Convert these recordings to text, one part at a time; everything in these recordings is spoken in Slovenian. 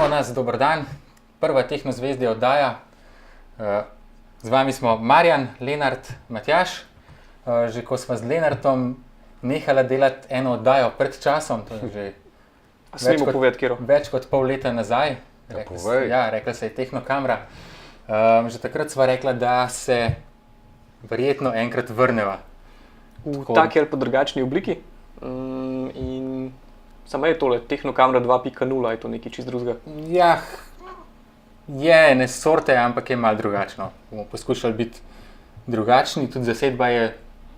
Evo nas, dober dan, prva Tehnozvezdja oddaja. Z vami smo Marjan, Lenart, Matjaž. Že ko smo z Lenartom nehala delati eno oddajo pred časom, to je že več kot pol leta nazaj. Rekla se je Tehnokamera. Že takrat sva rekla, da se verjetno enkrat vrneva. V taki ali pa drugačni obliki. In samo je tole, Tehnokamera 2.0, je to nekaj čist drugega? Ja, je ne sorte, ampak je malo drugačno. Bomo poskušali biti drugačni, tudi zasedba je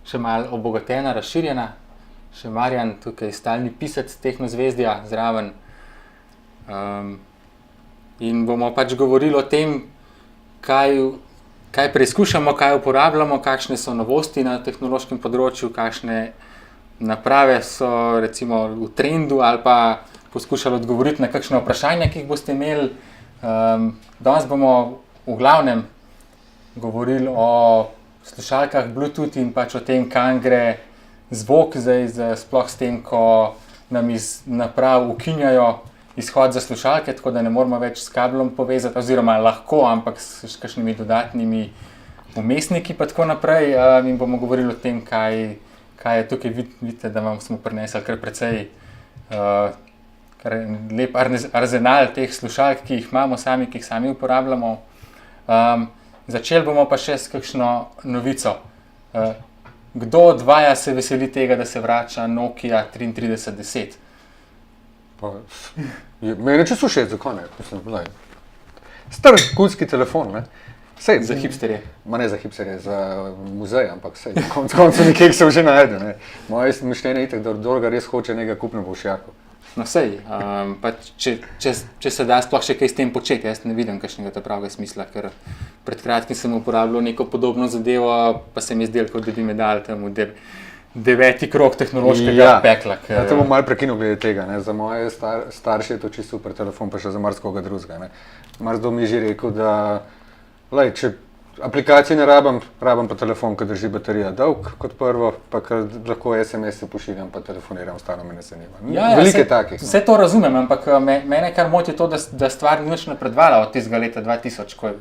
še malo obogatena, razširjena. Še Marjan, tukaj stalni pisec Tehnozvezdja zraven. In bomo pač govorili o tem, kaj preizkušamo, kaj uporabljamo, kakšne so novosti na tehnološkem področju, kakšne naprave so recimo v trendu ali pa poskušali odgovoriti na kakšne vprašanja, ki jih boste imeli. Danes bomo v glavnem govorili o slušalkah Bluetooth in pač o tem, kam gre zvok, zdaj sploh s tem, ko nam iz naprav ukinjajo izhod za slušalke, tako da ne moramo več s kablom povezati, oziroma lahko, ampak s kakšnimi dodatnimi vmesniki pa tako naprej. In bomo govorili o tem, kaj je tukaj, vidite, da vam smo prinesli kar precej lep arzenal teh slušalk, ki jih imamo sami, ki jih sami uporabljamo. Začeli bomo pa še s kakšno novico. Kdo od vaja se veseli tega, da se vrača Nokia 3310? Mene če so všeč, zakaj ne? Star kulski telefon, ne? Za hipsterje. Ma ne za hipsterje, za muzej, ampak konc koncev nekaj se že najde, ne? Moje mišljenje je itak, da dolga res hoče nekaj kupno v ušjaku. No sej, pa če se da sploh še kaj s tem početi, jaz ne vidim kakšnega ta pravega smisla, ker pred kratkim sem uporabljal neko podobno zadevo, pa se mi je zdelo, kot da bi me dali tam v 9. krog tehnološkega pekla. To bom malo prekinil glede tega, ne? Za moje starše je to čisto super telefon, pa še za marsikoga drugega, ne? Marsikdo mi je že rekel, da če aplikacije ne rabim pa telefon, ki drži baterija dolg kot prvo, pa lahko SMS-e pošiljam, pa telefoniram, ostalo me ne zanima. Veliko je takih. Vse to razumem, ampak mene kar moti to, da stvar ni nič napredvala od tistega leta 2000, ko je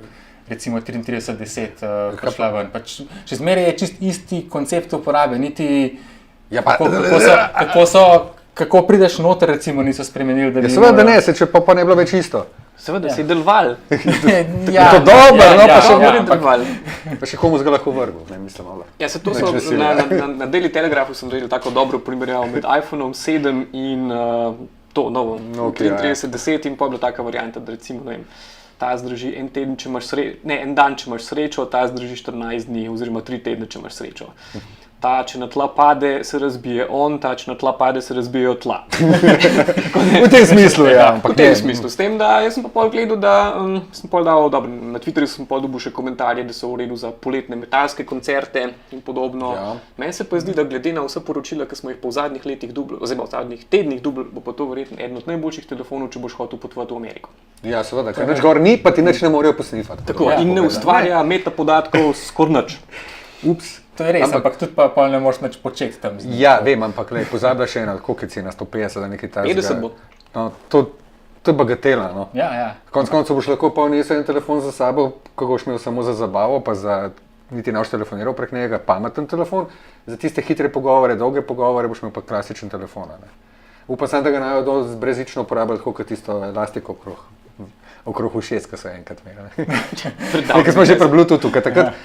recimo 3310 prišla ven. Pač, še zmeraj je čist isti koncept uporabe, niti kako prideš noter, recimo, niso spremenili. Seveda ne, če pa ne bilo več isto. Seveda, si deloval. Je to dobro, pa še moram deloval. Pa še komu ga lahko vrgel, ne mislim malo. Ja, se to na Daily Telegraphu sem naredil tako dobro primerjavo med iPhoneom 7 in to novo, 3310 in pa je bila taka varianta, da recimo, ne vem, ta zdrži en dan, če imaš srečo, ta zdrži 14 dni oziroma 3 tedne, če imaš srečo. Ta, če na tla pade, se razbije ta, če na tla pade, se razbijejo tla. V tem smislu, ja. V tem smislu. S tem, da jaz sem pa pol gledal, da sem pol dal, dobro, na Twitterju sem pol dobil še komentarje, da so v redu za poletne metalske koncerte in podobno. Ja. Meni se pa zdi, da glede na vse poročila, ki smo jih po v zadnjih letih dubli, oziroma v zadnjih tednih dubli, bo pa to verjetno eden od najboljših telefonov, če boš hotel potovati v Ameriko. Ja, seveda, ker nič gor ni, pa ti nič ne morejo posnifati. Tako, in ne ustvarja meta podatkov skor nič. Ups. To je res, ampak tudi pa ne moreš nič početi tam. Ja, vem, ampak pozabljaš še eno, koliko je cena, 150 za nekaj tasega. 50 bo. No, to je bagatela, no. Ja. Konec koncev boš lahko pa vnesel en telefon za sabo, ko boš imel samo za zabavo, pa niti ne boš telefoniral prek njega, pameten telefon. Za tiste hitre pogovore, dolge pogovore boš imel pa klasičen telefon, ne. Upam sem, da ga najo brezično uporabljati, tako kot tisto elastiko okrog ušes, ko so enkrat imeli. Nekaj smo že pri Bluetoothu, ker takrat,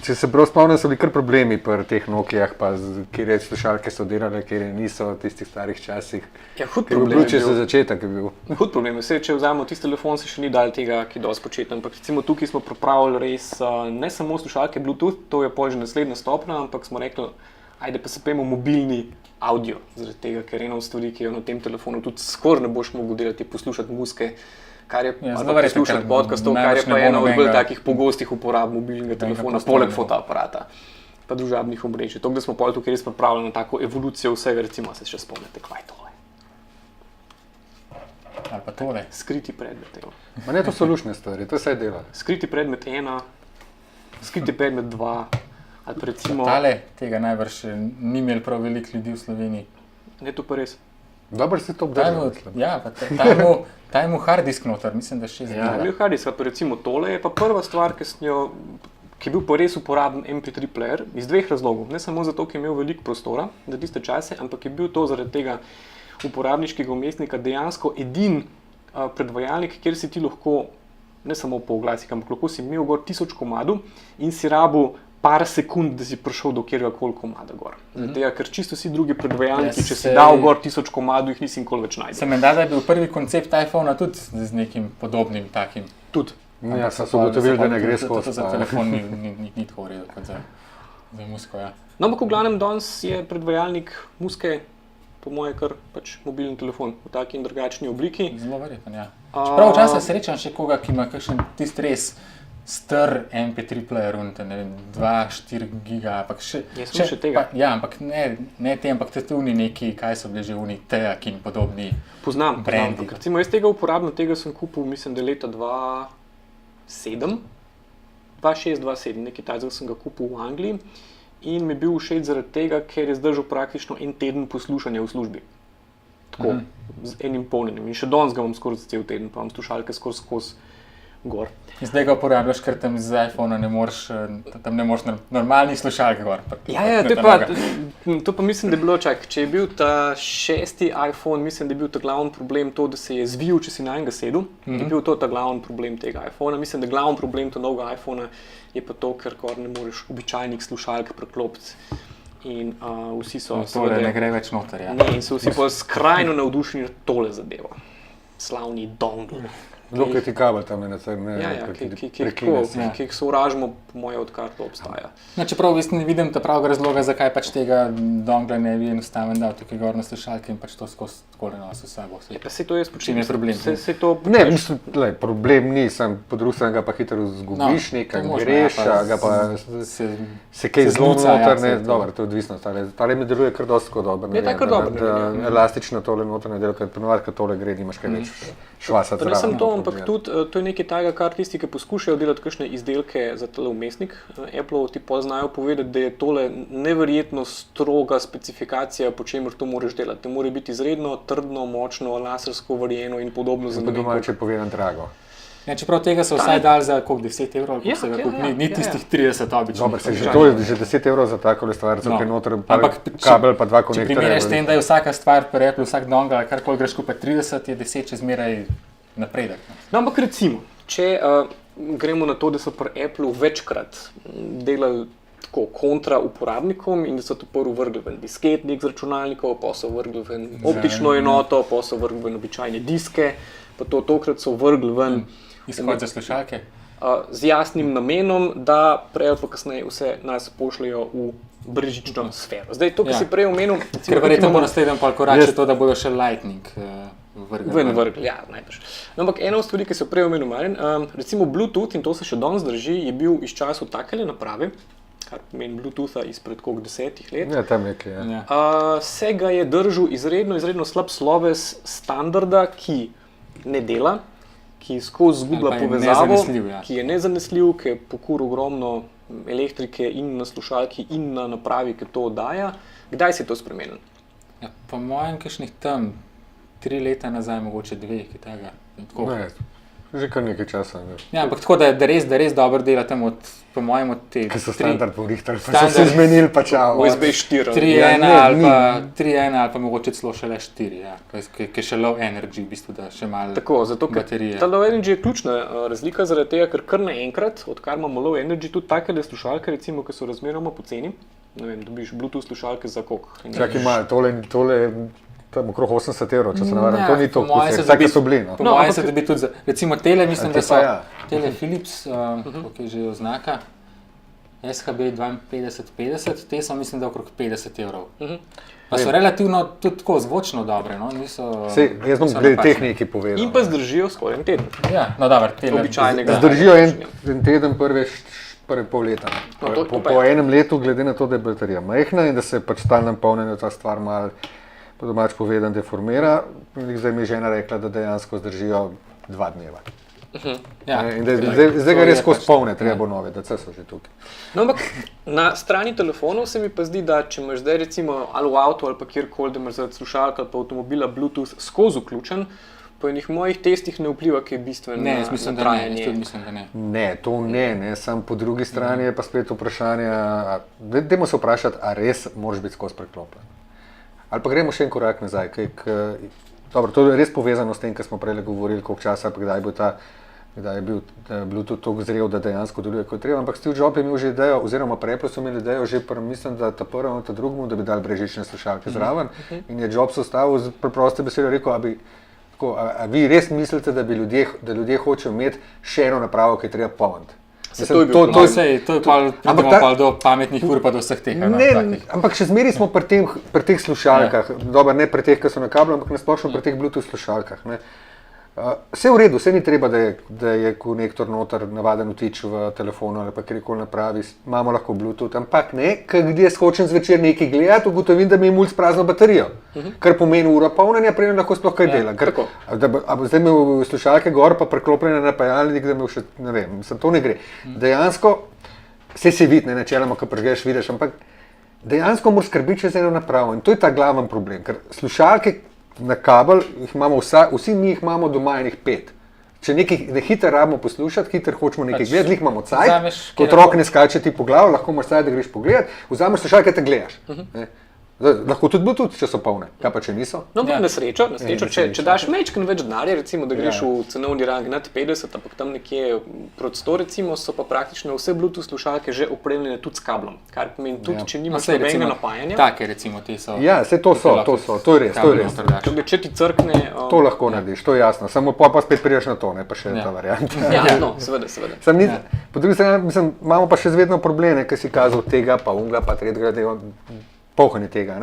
če se prav spomnim, so bili kar problemi pri teh Nokijah, pa kjer slušalke so delale, kjer niso v tistih starih časih. Ja, hud problem je bil. Za začetek je bil. Hud problem je, če vzamemo tisti telefon, se še ni dal tega, ki je dosti početen, ampak recimo tukaj smo pripravili res ne samo slušalke Bluetooth, to je pol že naslednja stopnja, ampak smo rekli, ajde pa se pojmo mobilni audio, zaradi tega, ker ena od stvari, ki je na tem telefonu tudi skoraj ne boš mogel delati, poslušati muzike, kar je poslušati podcastov, kar je pa ena od bolj takih pogostih uporab mobilnega telefona, poleg fotoaparata, pa družabnih omrežij. To, da smo pol tukaj res pripravljeni na tako evolucijo vsega, recimo se še spomnite, kaj je tole. Ali pa tole. Skriti predmet. Ma ne, to so lušne stvari, to vse dela. Skriti predmet 1, skriti predmet 2, ali pa recimo... Tale, tega najbrž ni imel prav veliko ljudi v Sloveniji. Ne, to pa res. Dobro si to Daj obdržal, mu, mislim. ja, pa daj mu hard disk noter, mislim, da 6 Ja, giga. bil harddisk, pa recimo tole je pa prva stvar, ki je bil pa res uporaben MP3 player iz dveh razlogov. Ne samo zato, ker je imel veliko prostora za tiste čase, ampak je bil to zaradi tega uporabniškega umestnika dejansko edini predvajalnik, kjer si ti lahko ne samo po oglasih, ampak lahko si imel gor 1000 komadov in si rabil par sekund, da si prišel do kjerkoli komada gor. Zaradi tega, ker čisto vsi drugi predvajalniki, če si dal gor 1000 komadov, jih nisi nikoli več našel. Se menda, da je bil prvi koncept iPhona tudi z nekim podobnim takim. Tudi. Ja, sem se ugotovil, da ne gre skozi. Za telefon ni tako v redu kot za muziko, ja. No, ampak v glavnem danes je predvajalnik muzike, po moje, kar pač mobilni telefon v taki in drugačni obliki. Zelo verjetno, ja. Čeprav včasih srečam še koga, ki ima kakšen tisti res star MP3 player, ne vem, 2-4 giga, ampak še tega. Ja, ampak ne te, ampak tudi neki, kaj so bili že uni, Teak in podobni. Poznam. Brandi. Recimo, jaz tega uporabljam, tega sem kupil, mislim, da leta 2006, 2007, nekaj tajzega sem ga kupil v Angliji in mi je bil všeč zaradi tega, ker je zdržal praktično en teden poslušanja v službi. Tako, z enim polnjenim. In še danes ga imam skoraj cel teden, pa imam slušalke skozi gor. In zdaj ga uporabljaš, ker tam z iPhona ne moreš normalnih slušalk gor. Ja, to pa mislim, da je bilo, če je bil ta 6. iPhone, mislim, da je bil ta glavni problem to, da se je zvil, če si na enega sedel. Je bil to ta glavni problem tega iPhona. Mislim, da glavni problem tega novega iPhona je pa to, ker ne moreš običajnih slušalk preklopiti. In vsi so seveda ne gre več noter, ja. In so vsi pa skrajno navdušeni nad tole zadevo. Slavni dongle. Zelo ti kabel tam je na crne. Ki jih sovražimo, po moje, odkar to obstaja. No, čeprav ne vidim ta pravega razloga, zakaj pač tega dongla ne bi enostavno dal tukaj gor na slušalke in pač to skozi takole nosil s sabo. Saj to jaz počnem. Čim je problem? Ne, mislim, problem ni, po drugi strani ga pa hitro zgubiš, nekaj greš, ga pa se kaj zlomi noter, ne, dobro, to je odvisno. Tale mi deluje kar dosti dobro. Je ta kar dobro. Elastično tole notranje delo, ker ponovadi, kad tole gre, nimaš kaj več švasa zraven. Ne samo to, ampak tudi to je nekaj takega, kar tisti, ki poskušajo delati kakšne izdelke za tale umestnik, Apple ti poznajo povedati, da je tole neverjetno stroga specifikacija, po čemer to moraš delati. To mora biti izredno trdno, močno, lasersko varjeno in podobno. Za doma, če povedam drago. Ja, čeprav tega so vsaj dali za koliko 10 evrov, ali se ga kupi, ni tistih 30 običajnih. Dobro, to je že 10 evrov za tako stvar, zato je noter kabel pa dva konektorja. Če primerjaš s tem, da je vsaka stvar pri Apple, vsak dongle, karkoli greš kupiti 30, je 10 še zmeraj napredek. No, ampak recimo, če gremo na to, da so pri Apple večkrat delali tako kontra uporabnikom in da so to prvo vrgli ven disketnik z računalnikov, pa so vrgli ven optično enoto, pa so vrgli ven običajne diske, pa tokrat so vrgli ven izhod za slušalke. Z jasnim namenom, da prej ali pa kasneje vse nas pošljejo v brezžično sfero. Zdaj, to, kar si prej omenil... Ker verjetno bo naslednji korak še to, da bodo še Lightning vrgli. Ja, najbrž. No, ampak ena od stvari, ki so prej omenil Marjan, recimo Bluetooth, in to se še danes drži, je bil iz času takele naprave, kar pomeni Bluetootha izpred koliko 10 let. Ja, tam nekaj, ja. Se ga je držal izredno slab sloves standarda, ki ne dela, ki skozi zgublja povezavo, ki je nezanesljiv, ki je pokuril ogromno elektrike in na slušalki in na napravi, ki to oddaja. Kdaj se je to spremenilo? Ja, po mojem, kakšnih tam 3 leta nazaj, mogoče 2, ki tega. Ne, že kar nekaj časa. Ne. Ja, ampak tako, da res dobro dela tam po mojem od te... Ker so standard porihtali, pa so se zmenili, pa čao. USB 4. 3.1 ali pa mogoče celo šele 4, ja. Ki je še low energy, v bistvu, da še malo tako, zato, baterije. Ta low energy je ključna razlika zaradi tega, ker kar naenkrat, odkar imamo low energy, tudi takele slušalke, recimo, ki so razmeroma poceni, ne vem, dobiš Bluetooth slušalke za koliko? Čakaj malo, tole tam okrog 80 evrov, če se navaram, to ni to, vsake so bili. Po mojem se dobi tudi za, recimo tele, mislim, da so tele Philips, koliko je že oznaka, SHB 5250, te so mislim, da okrog 50 evrov. Pa so relativno tudi tako zvočno dobre, no, niso... Jaz bom glede tehniki povedal. In pa zdržijo skoraj en teden. Ja, no dobro, tele... Običajnega. Zdržijo en teden prve pol leta. Po enem letu, glede na to, da je baterija majhna in da se pač stalno polnjenje ta stvar malo po domač povedan deformira. Zdaj mi je žena rekla, da dejansko zdržijo 2 dneva. Ja, In da, to zdaj ga je res skozi pač- polne, treba bo nove, da so že tukaj. No, ampak na strani telefonov se mi pa zdi, da če imaš zdaj recimo ali v avtu ali pa kjerkoli, da imaš zaradi slušalk ali pa avtomobila Bluetooth skozi vključen, po enih mojih testih ne vpliva kaj bistveno Ne, na, jaz mislim, na da ne. trajanje. Jaz tudi mislim, da ne. Ne, to ne. Sam po drugi strani je pa spet vprašanje, dajmo se vprašati, a res moraš biti skozi preklopljen. Ali pa gremo še en korak nazaj. Dobro, to je res povezano s tem, kar smo prej govorili, koliko časa, pa kdaj je bil Bluetooth tako zrel, da dejansko deluje kot treba. Ampak Steve Jobs je imel že idejo, oziroma pa Apple so imeli idejo že mislim, da ta prvem in ta drugemu, da bi dali brezžične slušalke zraven. In je Jobs ustavil z preproste besede rekel, a vi res mislite, da ljudje hočejo imeti še eno napravo, ki je treba polniti? To je bil To problem. je pa do pametnih ur pa do vseh teh. Ne, ampak še zmeraj smo pri teh slušalkah, dobro, ne pri teh, ki so na kablu, ampak nasplošno pri teh Bluetooth slušalkah. Vse v redu, vse ni treba, da je konektor noter navaden vtič v telefonu ali pa kjerkoli napravi, imamo lahko Bluetooth, ampak ne, kdaj jaz hočem zvečer nekaj gledati, ugotovim, da mi je mulj s prazno baterijo, kar pomeni ura polnjenja, preden lahko sploh kaj dela. A bo zdaj imel slušalke gor pa preklopljene na pajalnik, da me še, ne vem, mislim, to ne gre. Dejansko, vse se vidi, ne, načeloma, ko prežgeš, vidiš, ampak dejansko moraš skrbiti čez eno napravo in to je ta glaven problem, ker slušalke na kabel jih imamo vsi mi jih imamo doma enih 5. Če nekaj hitro rabimo poslušati, hitro hočemo nekaj gledati, jih imamo cajt, ko otrok ne skače ti po glavu, lahko imaš cajt, da greš pogledat, vzameš slušalke, te gledaš. Lahko tudi Bluetooth, če so polne, kaj pa če niso? No, na srečo, če daš mečken več denarja, recimo, da greš v cenovni rang nad 50, ampak tam nekje proti 100, recimo, so pa praktično vse Bluetooth slušalke že opremljene tudi s kablom, kar pomeni tudi, če nimaš nobenega napajanja. Take recimo te so. Ja, vse to je res. Če ti crkne... To lahko narediš, to je jasno, samo pa spet priješ na to, ne pa še ta varianta. Ja, no, seveda. Po drugi strani, imamo pa še vedno probleme, ki si kazal tega, pa unga, pa tretjega, pohanje tega.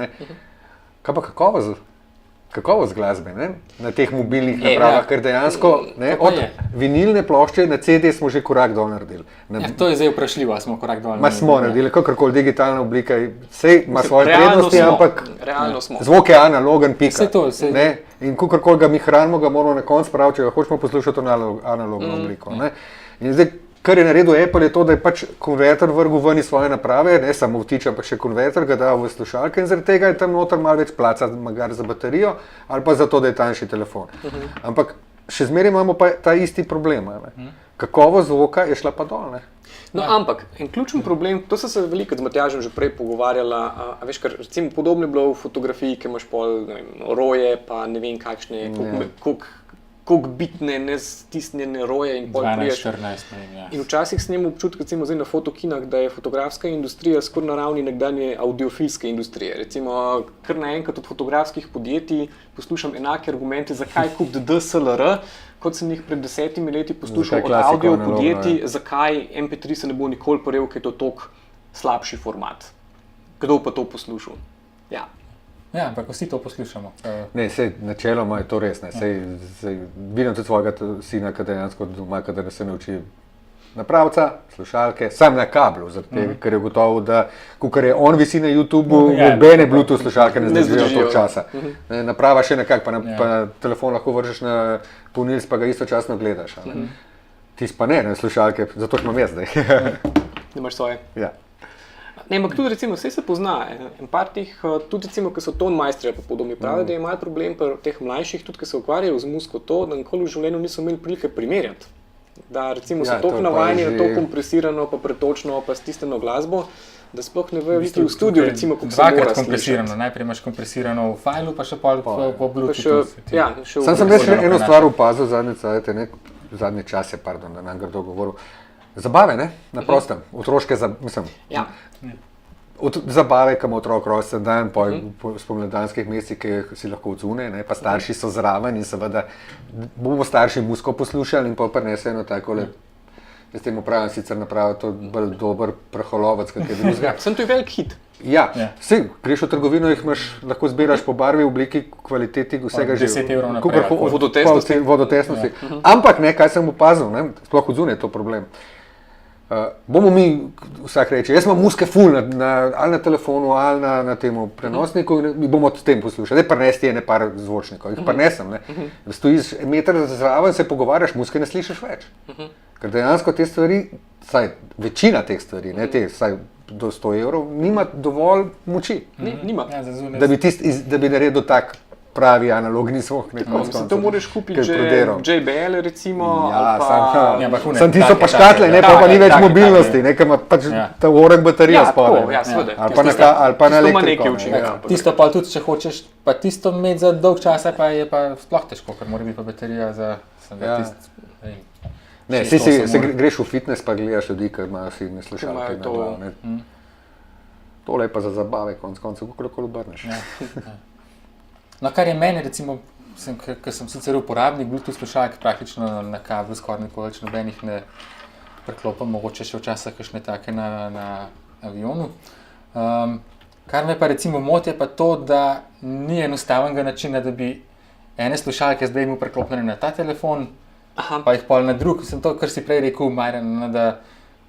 Kaj pa kakovost glasbe, ne? Na teh mobilnih napravah, ker dejansko od vinilne plošče na CD smo že korak dol naredili. To je zdaj vprašljivo, smo korak dol naredili. Smo naredili, kakorkoli digitalna oblika, vse ima svoje prednosti, ampak zvok je analogen, pika. In kakorkoli ga mi hranimo, ga moramo na koncu praviti, če ga hočemo poslušati v analogno obliko. In zdaj, kar je naredil Apple, je to, da je pač konverter vrgel ven iz svoje naprave, ne samo vtič, ampak še konverter ga dal v slušalke in zaradi tega je tam noter malo več placa za baterijo ali pa zato, da je tanjši telefon. Ampak še zmeraj imamo pa ta isti problem. Kakovost zvoka je šla pa dol. No, ampak, en ključen problem, to sem se veliko z Matjažem že prej pogovarjala, a veš, ker recimo podobno je bilo v fotografiji, ki imaš pol, ne vem, roje, pa ne vem kakšne, koliko bitne, nestisnjene roje in pol priješ. 12-14, ne vem, ja. In včasih snem občutek, recimo zdaj na fotokinah, da je fotografska industrija skoraj na ravni nekdanje audiofilske industrije. Recimo, kar naenkrat od fotografskih podjetij poslušam enake argumente, zakaj kupiti DSLR, kot sem jih pred 10 leti poslušal od audio podjetij, zakaj MP3 se ne bo nikoli porel, ker je to toliko slabši format. Kdo pa to poslušal? Ja. Ja, ampak vsi to poslušamo. Ne, načeloma je to res. Vidim tudi svojega sina, ki dejansko doma, da se nauči napravca, slušalke, sam na kablu, ker je gotovo, da kar je on visi na YouTubu, nobene Bluetooth slušalke ne zdržijo toliko časa. Naprava še nekako, pa telefon lahko vržeš na polnilc, pa ga istočasno gledaš. Tis pa ne, slušalke, zato imam jaz zdaj. Imaš svoje? Ja. Ne, ampak tudi recimo, vse se pozna, en par teh, tudi recimo, ki so tonmajstri pa podobni pravi, da imajo problem pri teh mlajših, tudi ki se ukvarjajo z muziko, to, da nikoli v življenju niso imeli prilike primerjati. Da recimo so toliko navajeni na to kompresirano, pa pretočno, pa stisnjeno glasbo, da sploh ne vejo biti v studiu, recimo, kako se mora slišati. Dvakrat kompresirano, najprej imaš kompresirano v failu, pa še po Bluetoothu. Sam res eno stvar opazil zadnje čase, da nam grdo govoril. Zabave, ne? Na prostem, otroške, mislim. Ja. Zabave, ki ima otrok rojsten dan, po spomladanskih mesecih, ki si lahko odzune, pa starši so zraven in seveda bomo starši muziko poslušali in pa prinesejo eno takole, jaz temu pravim sicer napravil to bolj dober preholovec, kak je drugega. Sem to je velik hit. Ja, vse, greš v trgovino, jih lahko zbiraš po barvi, obliki, kvaliteti, vsega že. 10 evrov naprej. Vodotesnosti. Ampak ne, kaj sem opazil, sploh odzune je to problem. Bomo mi, vsak reče, jaz imam muske full ali na telefonu ali na tem prenosniku in mi bomo s tem poslušali. Ne prenesti ene par zvočnikov, jih prenesem. Stojiš meter zraven, se pogovarjaš, muske ne slišiš več. Ker dejansko te stvari, večina teh stvari, ne te, do 100 evrov, nima dovolj moči, Nima. Ja, za zunaj. da bi naredil tak pravi analogni zvok. To moraš kupiti že JBL recimo, ali pa... Sam ti so pa škatle, pa ni več mobilnosti, ker ima pač ta orek baterija spodaj. Ali pa na elektriko. Tisto pa tudi, če hočeš, pa tisto imeti za dolg časa, pa je pa sploh težko, ker mora biti pa baterija za Ne, greš v fitness, pa gledaš ljudi, ki imajo silne slušalke. Tole je pa za zabave, konec koncev, kako obrneš. No, kar je meni, recimo, ker sem sicer uporabnik Bluetooth slušalk, praktično na kablu skoraj nikoli več nobenih ne preklopam, mogoče še včasih kakšne take na avionu. Kar me pa recimo moti je pa to, da ni enostavnega načina, da bi ene slušalke zdaj imel preklopljene na ta telefon, pa jih pol na drug. Sem to, kar si prej rekel, Marjan, da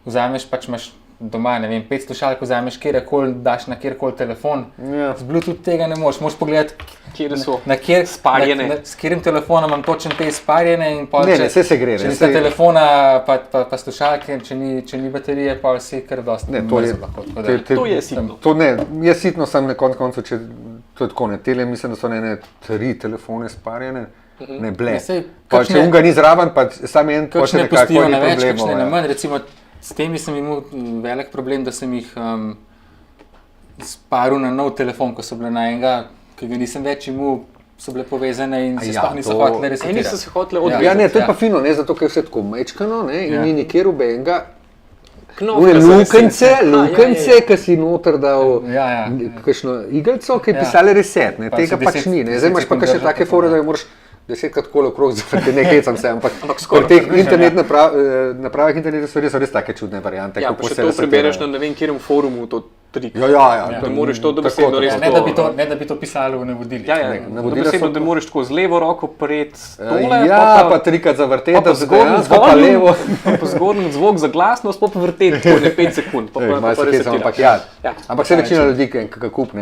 vzameš, pač imaš doma, ne vem, 5 slušalk vzameš, kjerkoli daš na kjerkoli telefon. Z Bluetooth tega ne moraš pogledati, kjer so sparjene. S katerim telefonom imam točno te sparjene in pol, vse se gre. Če nista telefona pa slušalke, če ni baterije, pa vsi kar dosti mrzlo lahko. To je sitno. To ne, je sitno, sam na koncu, če to je tako, ne, tele mislim, da so ne 3 telefone sparjene, ne ble. Pa če unga ni zraven, pa sam en kakšne pustijo na več, kakšne na manj, recimo s temi sem imel velik problem, da sem jih sparil na nov telefon, ko so bile na enega, ki ga nisem več imel, so bile povezane in se sploh niso hotele resetirati. Eni so se hotele odvezati. Ja, ne, to je pa fino, ne, zato ker je vse tako mečkano, ne, in ni nikjer ubenega. Lukence, ki si noter dal kakšno igelco, ki je pisali reset, ne, tega pač ni, ne, zdaj imaš pa kakšne take fore, da jo moraš 10krat kolo okrog, ne hecam se, ampak v teh napravah internetnih stvari so res take čudne variante. Ja, pa še to prebereš na ne vem kjerem forumu, to trik. Ja. Da moraš to dobesedno res to... Ne, da bi to pisalo v navodilih. Dobesedno, da moraš tako z levo roko prijeti tole, pa trikrat zavrteti, pa pa levo. Pa zgornji zvok za glasnost, pa vrteti tako ne 5 sekund. Ampak se večina ljudi, ki kup,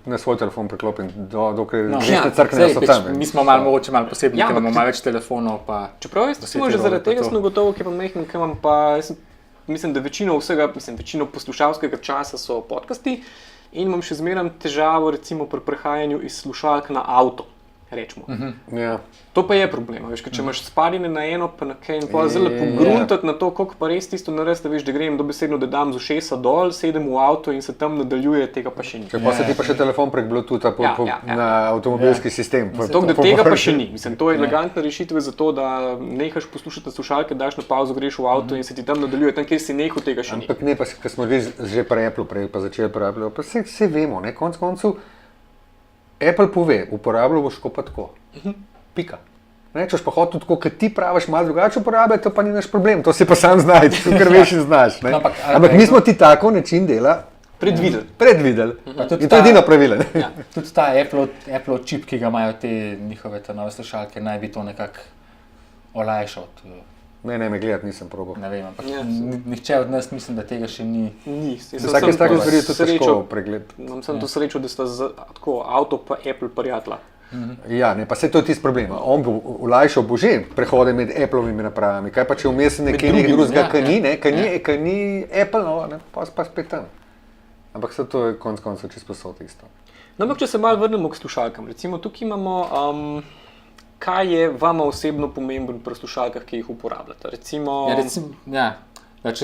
na svoj telefon priklopim, dokler resne crkne so tam. Mi smo mogoče malo posebni, ker imamo malo več telefonov. Čeprav jaz smo že zaradi tega sem ugotovil, ki pa mehnem, ki imam pa... Mislim, da večino poslušalskega časa so podcasti in imam še zmeraj težavo recimo pri prehajanju iz slušalk na avto, rečemo. To pa je problem, veš, če imaš sparjene na eno, pa na kaj in pa zelo pogruntati na to, koliko pa res tisto narediti, da veš, da grem dobesedno, da dam z ušesa dol, sedem v avto in se tam nadaljuje, tega pa še ni. Pa se ti pa še telefon prek Bluetootha na avtomobilski sistem. Tega pa še ni. Mislim, to je elegantna rešitev za to, da nehaš poslušati slušalke, daš na pauzo, greš v avto in se ti tam nadaljuje, tam kjer si nehal, tega še ni. Ampak ne, pa ko smo že pri Apple prej pa začeli uporabljati, pa vse vemo, ne, konec koncev Apple pove, uporabljal boš ko pa tako. Pika. Ne, če boš pa hotel tako, kot ti praviš, malo drugače uporabljati, to pa ni naš problem, to si pa sam znajti, ker veš in znaš. Ampak mi smo ti tako način dela predvideli. In to je edino pravilo. Tudi ta Apple čip, ki ga imajo te njihove nove slušalke, naj bi to nekako olajšal. Ne, me gledati nisem probal. Ne vem, ampak nihče od nas mislim, da tega še ni. Vsake stvari je tudi težko pregled. Imam sem to srečo, da sta tako avto pa Apple prijatelja. Ja, ne, pa se to je tisto problema. On bo olajšal že prehode med Applovimi napravami. Kaj pa če vmes nekaj drugega, ki ni Apple, pa spet tam. Ampak se to je konec koncev čisto posod isto. No, ampak če se malo vrnemo k slušalkam. Recimo tukaj imamo... Kaj je vama osebno pomembno pri slušalkah, ki jih uporabljate? Če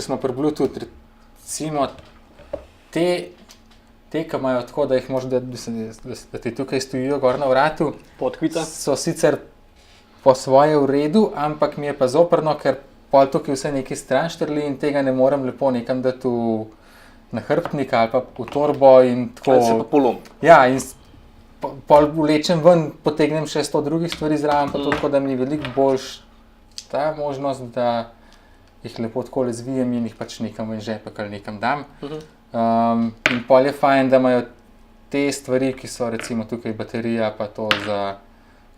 smo pri Bluetooth, recimo te, ki imajo tako, da jih možda, da ti tukaj stojijo gor na vratu, podkvica, so sicer po svoje v redu, ampak mi je pa zoprno, ker pol tukaj vse nekaj stran štrli in tega ne morem lepo nekam dati v nahrbtnik ali pa v torbo in tako. Ali se pa polom. Ja, in pol vlečem ven, potegnem še 100 drugih stvari zraven, pa to tako, da mi je veliko boljš ta možnost, da jih lepo tako zvijem in jih pač nekam v žepek ali nekam dam. In pol je fajn, da imajo te stvari, ki so recimo tukaj baterija, pa to za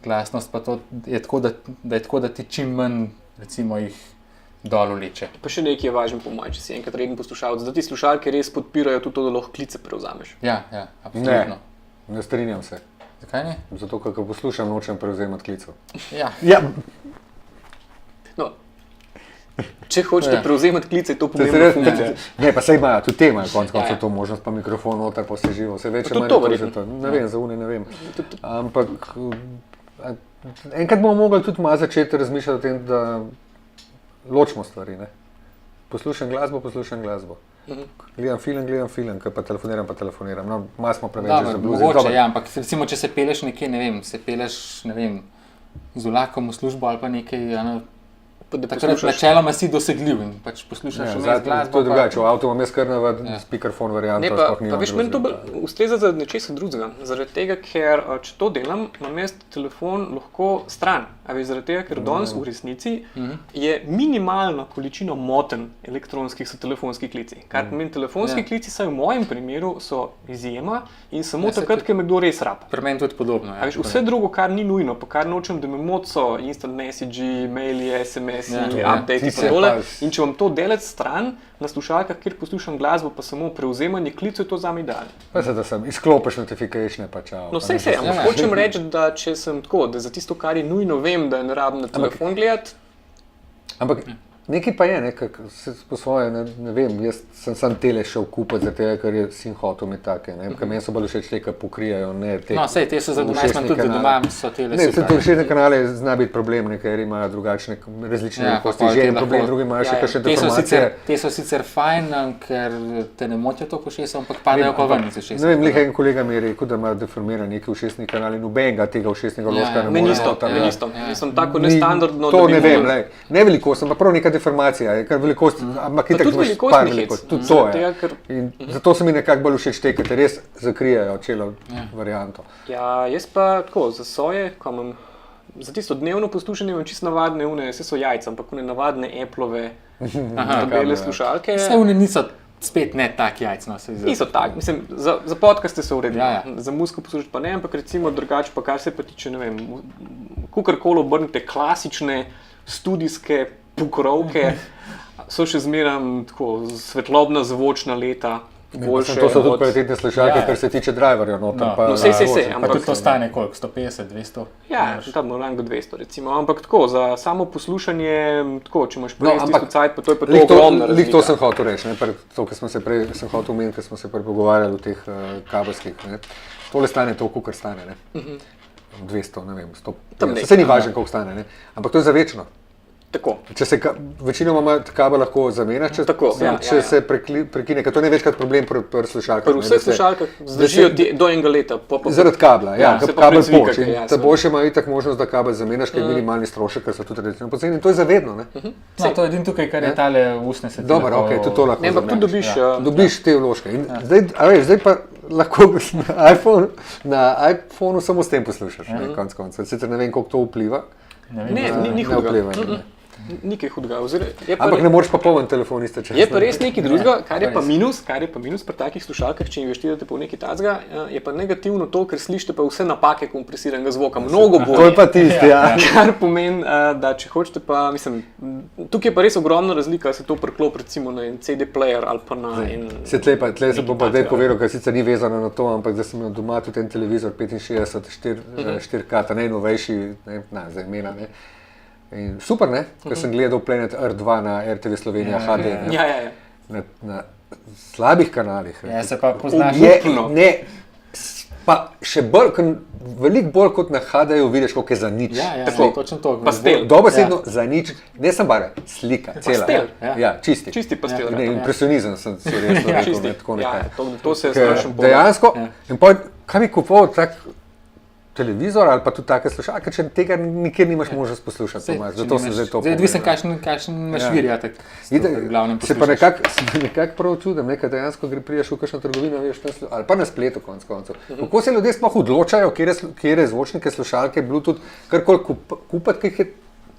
glasnost, pa to je tako, da ti čim manj recimo jih dol vleče. Pa še nekaj je važno po mojem, če si enkrat reden poslušalec, da ti slušalke res podpirajo tudi to, da lahko klice prevzameš. Ja, absolutno. Ne strinjam se. Zakaj ne? Zato, ker ko poslušam, nočem prevzemati klicev. Ja. No, če hočete prevzemati klice, je to To je pomembna res- funkcija. Ne, pa saj imajo, tudi te imajo konec koncev Ja. to možnost, pa mikrofon noter, pa vse živo, vse več Pa tudi to verjetno. Ne vem, za une ne vem. Ampak enkrat bomo mogli tudi malo začeti razmišljati o tem, da ločimo stvari. Ne? Poslušam glasbo. Gledam film, ko pa telefoniram. No, malo smo preveč Dobro, zabluzili. mogoče, Dobro. ja, ampak recimo, če se peleš nekje, ne vem, z vlakom v službo ali pa nekaj, Pa da takrat poslušaš. načeloma si dosegljiv in pač poslušaš Ja, vmes glasbo. to je pa- drugače, v avtu imam jaz kar navad Ja. speakerphone varianto, Ne, sploh pa nimam veš, meni to drugega. ustreza zaradi nečesa drugega. Zaradi tega, ker če to delam, imam jaz telefon lahko stran. A veš, zaradi tega, ker danes v resnici je minimalna količina motenj elektronskih so telefonski klici. Kar pomeni, telefonski Ja. klici, saj v mojem primeru, so izjema in samo Ja, saj takrat, tudi- ko me kdo res rab. Pri meni tudi podobno. A veš, vse drugo, kar ni nujno, pa kar nočem, da me motijo, instant message, maili, SMS, Ja, ja. update in Sicer tole. pa- In če vam to delati stran, na slušalkah, kjer poslušam glasbo, pa samo prevzemanje klicev, je to zame idealno. Pa se, da sem izklopiš notifikatione, pa čau. No, pa vse ne, se, ampak Ja. hočem reči, da če sem tako, da za tisto, kar je nujno, vem, da ne rabim na telefon gledati. Ampak nekaj pa je, nekako po svoje, ne vem, jaz sem sam tele šel kupiti, zato ker je sin hotel mi take. Ker meni so bolj všeč te, ki pokrijajo. Ne, te, No, sej, te so za doma, jaz imam ušesne tudi za kanale. doma, so tele Ne, super. tudi všečne kanale zna biti problem, ker imajo drugačne, različne Ja, velikosti. pa Že en lahko- problem, drugi imajo Ja, še ja. kakšne Te so deformacije. sicer fajn, ker te ne motijo to ušesa, ampak padajo pa ven iz ušesa. Ne vem, lih en kolega mi je rekel, da ima deformiran neki ušesni kanal in nobenega tega ušesnega Ja, ložka ja. ne Meni more isto, noter, meni ja. isto. Ja. Jaz sem tako Ni- nestandardno, To da bi ne vem, mogel- lej. Ne velikost, ampak prav neka deformacija, je, ker velikost, ampak itak tudi imaš velikost par ni hec. velikosti, tudi to Zaradi je. tega, ker- In zato so mi nekako bolj všeč te, ker te res zakrijejo celo varianto. Ja, jaz pa tako, za soje, ko imam za tisto dnevno poslušanje, imam čisto navadne, vse so jajca, ampak one navadne Appleove tabele kabel, slušalke. Vse une niso spet ne tak jajcno. Niso tak, mislim, za podcaste so uredili, Ja, ja. za muziko poslušati pa ne, ampak recimo drugače pa kar se pa tiče, ne vem, kakorkoli obrnite klasične studijske pokrovke, so še zmeraj tako svetlobna zvočna leta. boljše To so tudi od- kvalitetne slušalke, Ja, ja. kar se tiče driverja noter. No. pa- No, sej, Pa ampak tudi to stane koliko? 150, 200? Ja, tam je do 200 recimo, ampak tako, za samo poslušanje, tako, če imaš No, prej ampak tisto cajt, pa to je pa to Lih ogromna to razlika. sem hotel reči, ne, to, kar smo se prej, sem hotel omeniti, ker smo se prej pogovarjali o teh kabelskih. Ne. Tole stane to, koliko stane. Ne. 200, ne vem, 100. Tam Ja, nekaj, se ni važno, koliko stane, ne. Ampak to je za večno. Tako. Če se večinoma ima kabel lahko zamenjaš, Tako, ja, če ja, ja. se prekine, ker to je večkrat problem pri slušalkah. Pri ne, vseh da se- slušalkah da zdržijo se- do enega leta. Zaradi kabla, ja, Ja, ker se pa kabel prezvikate, poči. ja, Ta seveda. boljše ima itak možnost, da kabel zamenjaš, ker je minimalni strošek, ker so tudi recimo poceni. In to je zavedno. Ne? No, to je edino tukaj, kar je tale usne se. Dobro, ok, tudi to lahko Ne, ampak tudi zamenjaš. dobiš, Dobiš te vložke. In zdaj, a veš, zdaj pa lahko na iPhonu samo s tem poslušaš, konec koncev. Sicer ne vem, koliko to vpliva. ne, Ne ni hudega. vpliva. Ne. Nikaj hudega. Je pa Ampak ne moreš pa poln telefon iste čas. Je pa res nekaj drugega, kar je pa res. minus pri takih slušalkah, če investirate pa v nekaj tacga, je pa negativno to, ker slišite pa vse napake kompresiranega zvoka, mnogo bolj. To je pa tisti, ja. Kar pomeni, da če hočete pa, mislim, tukaj je pa res ogromna razlika, se to priklopi recimo na en CD player ali pa na en... Se tle se bom pa zdaj tak, povedal, ker sicer ni vezano na to, ampak da sem imel doma tudi en televizor 65, 4K, najnovejši, ne, zdaj imena. Ne. In super, ne? Ker sem gledal Planet R2 na RTV Slovenija HD. Ne. Ja. Na slabih kanalih. Ja, se pa poznaš. Je, Upno. ne, pa še bolj, veliko bolj kot na HD-ju vidiš, koliko je za nič. Ja, Tako. točno to. Pastel. Dobesedno za nič, ne samo bare, slika, cela. Pastel, Ja, čisti. Čisti pastel. Ne, impresionizem sem se res rekel, Čisti. ne, tako Ja, nekaj. to se je Ker strašno povedal. dejansko, in pol, kaj bi kupoval tak televizor ali pa tudi take slušalke, če tega nikjer nimaš možnost poslušati, Tomaž, zato sem zdaj to Zdaj odvisen, povedal. kakšen imaš Ja. vir, ja, tak. v glavnem Se pa poslušaš. nekako prav čudim, nekaj dejansko priješ v kakšno trgovino, veš, ali pa na spletu konec koncev. Kako se ljudje sploh odločajo, kje zvočnike, slušalke, Bluetooth, karkoli kupiti, ki jih je.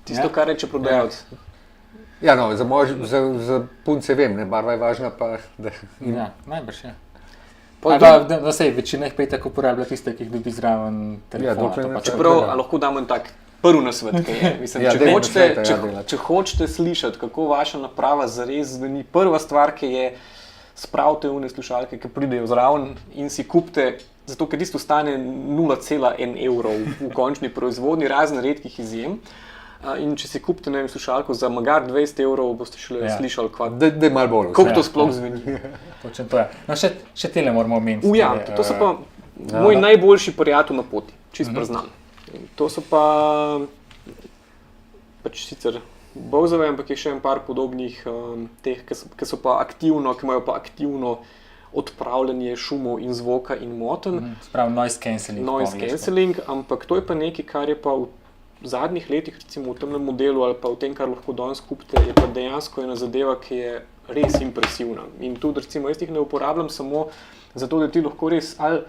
Tisto, kar reče prodajalec. Ja, no, za punce vem, ne, barva je važna, pa da. Ja, najbrž je. Pol Večina jih pa je tako uporablja tiste, ki jih dobi zraven telefona. dokler to ne pač- čakam. Čeprav a lahko damo en tak prvi nasvet, ki je. Mislim, Ja, če, dajmo hočete, nasvete, če, ja, delati. če hočete slišati, kako vaša naprava zares zveni, prva stvar, ki je, spravite une slušalke, ki pridejo zraven in si kupite, zato ker tisto stane 0,1 evro v končni proizvodnji, razen redkih izjem. In če si kupite, ne vem, slušalko za magar 20 evrov, boste šele slišali, Da je malo bolj. kako to sploh zveni. Točno to je. No, še tele moramo omeniti. Ja, to so pa moj najboljši prijatelj na poti, čist priznan. To so pa pač sicer Bowsove, ampak je še en par podobnih teh, ki so pa aktivno, ki imajo pa aktivno odpravljanje šumov in zvoka in motenj. Sprav noise cancelling. Noise cancelling, ampak to je pa nekaj, kar je pa v zadnjih letih, recimo v tem modelu ali pa v tem, kar lahko danes kupite, je pa dejansko ena zadeva, ki je res impresivna. In tudi recimo jaz jih ne uporabljam samo zato, da ti lahko res ali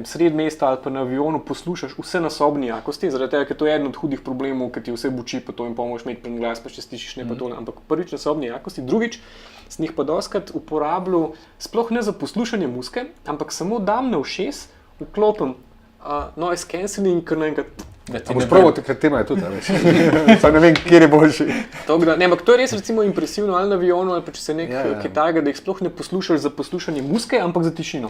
sred mesta ali pa na avionu poslušaš vse na sobni jakosti, zaradi tega, ker to je eden od hudih problemov, ker ti vse buči, pa to in pomoč imeti pred glas, pa če slišiš ne pa to, ampak prvič na sobni jakosti, drugič sem jih pa doskrat uporabljal sploh ne za poslušanje muzike, ampak samo dam na ušes, vklopim noise cancelling, ker naenkrat Boš probal, ker tema je tudi, veš. Sam ne vem, kjer je boljši. Ampak to je res recimo impresivno ali na avionu, ali pa če se nekaj takega, da jih sploh ne poslušaš za poslušanje muzike, ampak za tišino.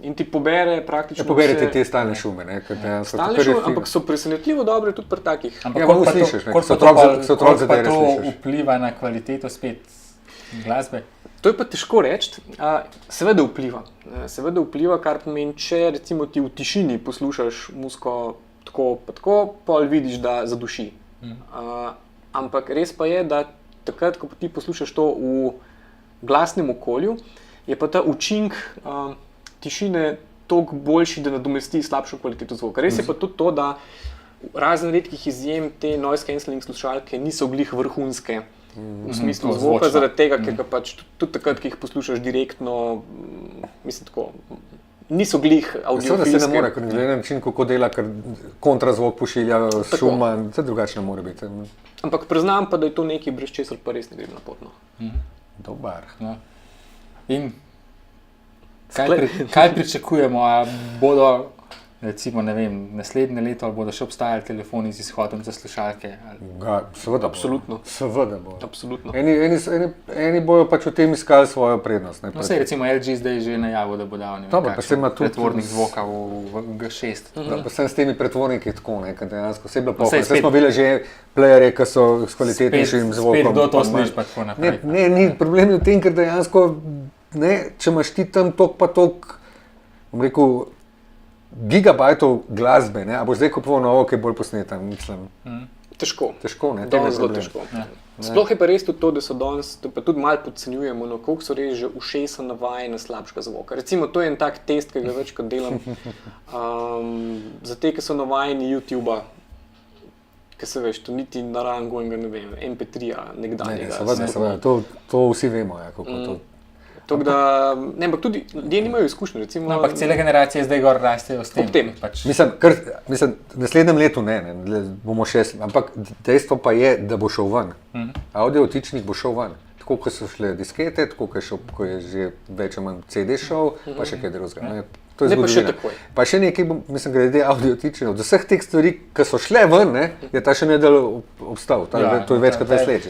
In ti pobere praktično pobere ti te stalne šume, ne? Stalne šume, ampak so presenetljivo dobre tudi pri takih. Ja, koliko slišiš, ne? Koliko pa to vpliva na kvaliteto spet glasbe? To je pa težko reči, seveda vpliva. Seveda vpliva, kar pomeni, če recimo ti v tišini poslušaš muziko tako, pol vidiš, da zaduši. Ampak res pa je, da takrat, ko ti poslušaš to v glasnem okolju, je pa ta učinek tišine toliko boljši, da nadomesti slabšo kvaliteto zvoka. Res je pa tudi to, da razen redkih izjem te noise cancelling slušalke niso glih vrhunske v smislu zvoka, zaradi tega, ker ga pač tudi takrat, ki jih poslušaš direktno, mislim tako, niso glih audiofilske. Seveda se ne more, ker glede na način, kako dela, ker kontrazvok pošilja šuma, vse drugače ne more biti. Ampak priznam pa, da je to nekaj, brez česar pa res ne grem na pot. Dobar. No. In kaj pričakujemo? A bodo recimo, ne vem, naslednje leto ali bodo še obstajali telefoni z izhodom za slušalke? Seveda, absolutno. Seveda bo. Absolutno. Eni bojo pač v tem iskali svojo prednost. No, sej recimo LG zdaj že najavil, da bo dal pretvornik zvoka v G6. Pa sem s temi pretvorniki tako, ker dejansko vse je bilo pohvalno. Zdaj smo bili že playerje, ki so s kvalitetnejšim zvokom. Spet kdo to sliši pa tako naprej. Ne, problem je v tem, ker dejansko, če imaš ti tam tok pa tok, bom rekel, gigabajtov glasbe, a boš zdaj kupoval novo, ki je bolj posneta, mislim. Težko. Težko, ne? Zelo težko. Ja. Sploh je pa res tudi to, da so danes, pa tudi malo podcenjujemo, koliko so res že ušesa navajeni na slabšega zvoka. Recimo, to je en tak test, ki ga večkrat delam, za te, ki so navajeni YouTuba, ki se veš, to niti na rangu in ga ne vem, MP3-a nekdanjega. Seveda, to vsi vemo, kako to. Ampak tudi ljudje nimajo izkušnje. Ampak cele generacije zdaj gor rastejo s tem. Mislim, naslednjem letu ne, bomo še, ampak dejstvo pa je, da bo šel ven. Audio vtičnik bo šel ven. Tako, ko so šle diskete, tako, ko je že več ali manj CD šel, pa še kaj drugega. To je zgodovina. Pa še nekaj, mislim, glede audio vtičnikov. Od vseh teh stvari, ki so šle ven, je ta še nedel obstal. To je več kot 20 let.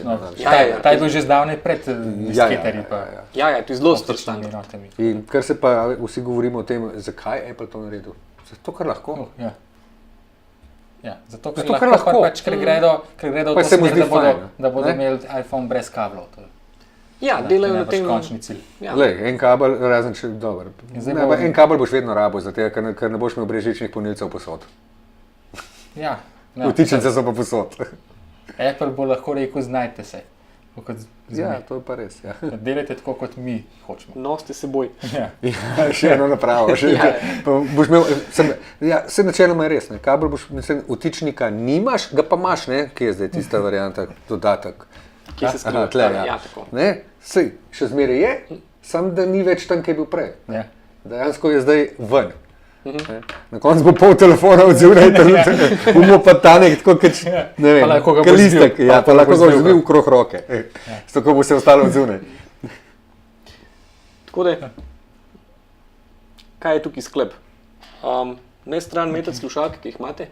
Ta je bil že zdavnej pred disketerji. Ja, to je zelo strštan. In kar se pa vsi govorimo o tem, zakaj je Apple to naredil? Zato, ker lahko. Zato, ker lahko. Ker gredo v to smer, da bodo imeli iPhone brez kablov. Ja, delajo na tem končni cilj. En kabel, razen če dober. En kabel boš vedno rabo, ker ne boš imel brezžičnih polnilcev posod. Vtičnice so pa posod. Apple bo lahko rekel, znajte se. Ja, to je pa res. Delajte tako, kot mi hočemo. Nosite seboj. Še eno napravo. Vse načeloma je res. Kabel boš, vtičnika nimaš, ga pa imaš, kje je zdaj tista varianta, dodatek. Kje se skriva? Sej, še zmeraj je, samo da ni več tam, kje je bil prej. Dejansko je zdaj ven. Na koncu bo pol telefona odzivnaj, bomo pa ta tako, ne vem, kalistek, pa lahko ga vzbil v krog roke. Tako bo se ostalo odzivnaj. Tako da, kaj je tukaj sklep? Ne stran metati slušalke, ki jih imate,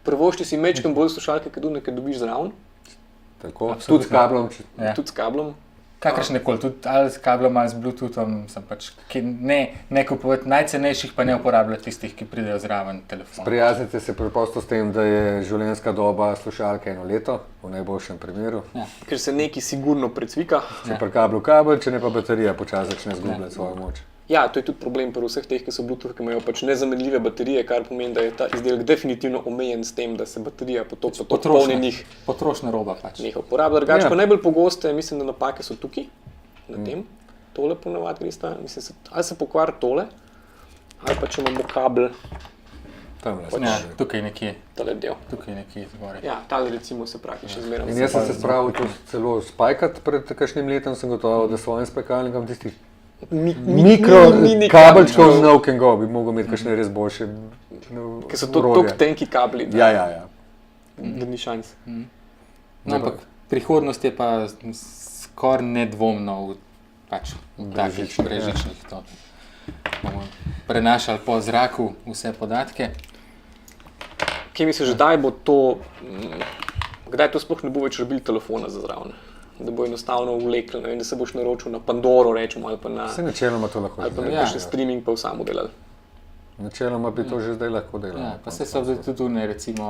Prvošti si mečkam bolj slušalke, kot nekaj dobiš zraven, Tako, Absolutno. tudi s kablom. Ja. tudi s kablom. Kakršne koli, tudi ali s kablom ali z Bluetoothom, sem pač ne kupovati najcenejših, pa ne uporabljati tistih, ki pridejo zraven telefona. Sprijaznite se preprosto s tem, da je življenjska doba slušalke 1 leto, v najboljšem primeru. Ker se neki sigurno precvika. Če pri kablu kabel, če ne pa baterija počasi začne izgubljati svojo moč. Ja, to je tudi problem pri vseh teh, ki so Bluetooth, ki imajo pač nezamenljive baterije, kar pomeni, da je ta izdelek definitivno omejen s tem, da se baterija po polnjenih Potrošna roba pač. neha uporabljati. Drugače Ja. pa najbolj pogoste, mislim, da napake so tukaj, na tem. Tole ponavadi gre sta, mislim, ali se pokvari tole, ali pa če imamo kabel, Tamle, Ja, spodaj. tukaj nekje, tale del. tukaj nekje zgoraj. Ja, tale recimo se praktično zmeraj. In jaz sem se spravil to celo spajkat pred kakšnim letom, sem gotovo, da s svojim spajkalnikom tistih mikro mini kabelčkov z Noken Go bi mogel imeti kakšne res boljše Ker so to orodje. tako tenki kabli, Ja, ja, ja. da ni šans. No, ampak prihodnost je pa skoraj nedvomno v, pač, v takih Brezžičnih, brežičnih. To bomo prenašali po zraku vse podatke. Kje misliš, že kdaj bo to, kdaj to sploh ne bo več rabili telefona za zraven? Da bo enostavno vlekli, ne vem, da se boš naročil na Pandoro, rečemo, ali pa na, Vse načeloma to lahko ali pa na zdaj kakšen delajo. streaming pa v samo delali. Načeloma bi to že zdaj lahko Ja, delali. pa se so zdaj tudi ne, recimo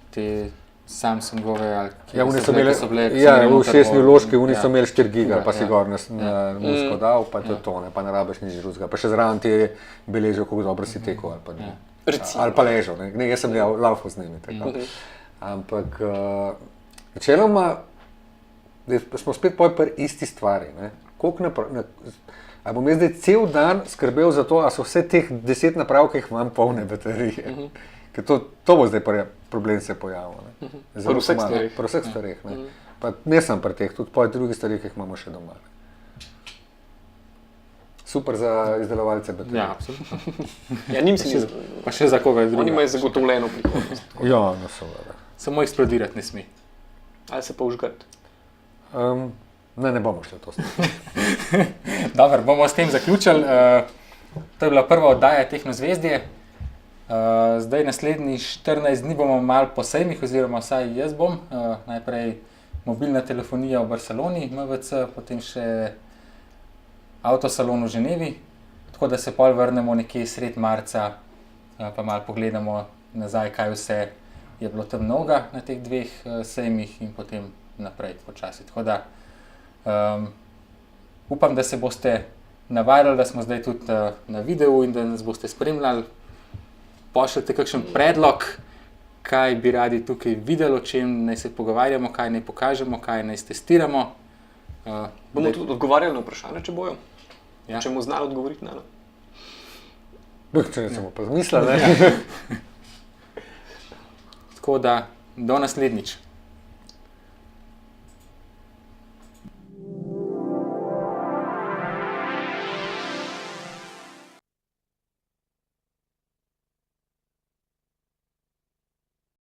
te Samsungove ali Ja, oni so bile, imeli, ki so bile, ki so ja, bile v noter 6 bolj- vložki, oni ja. so imeli 4 giga, Ja, pa si ja. gor na musko dal, pa to je to, ne, pa ne rabiš nič drugega. Pa še zraven ti je beležil, kako dobro si tekel ali pa ne. Recimo. Ali pa ležal, ne, jaz sem laufal z njimi. Tako. Ampak načeloma smo spet pri isti stvari. Ne. A bom jaz zdaj cel dan skrbel za to, a so vse teh 10 naprav, ki jih imam, polne baterije. Ker to bo zdaj problem se pojavil. Ne. Zelo Pri vseh malo, stvareh. Pri vseh stvareh. Ne. Pa ne samo pri teh, tudi pri drugih stvareh, ki jih imamo še doma. Ne. Super za izdelovalce baterij. Ja, absolutno. Ja, njim se ni, Pa še za koga drugega. oni imajo zagotovljeno prihodnost. Ja, no seveda. Samo eksplodirati ne sme. Ali se pa užgati. Ne bomo šli v to stvar. Dobro, bomo s tem zaključili. To je bila prva oddaja Tehnozvezdje. Zdaj naslednjih 14 dni bomo malo po sejmih, oziroma vsaj jaz bom. Najprej mobilna telefonija v Barceloni, MVC, potem še avtosalon v Ženevi. Tako da se pol vrnemo nekje sred marca, pa malo pogledamo nazaj, kaj vse je bilo tam novega na teh dveh sejmih in potem naprej počasi. Tako da upam, da se boste navajali, da smo zdaj tudi na videu in da nas boste spremljali. Pošljite kakšen predlog, kaj bi radi tukaj videli, o čem naj se pogovarjamo, kaj naj pokažemo, kaj naj testiramo. Bomo tudi odgovarjali na vprašanje, če bojo. Ja. Če bomo znali odgovoriti na to. Če ne smo pa zmislili, ne. Tako da do naslednjič.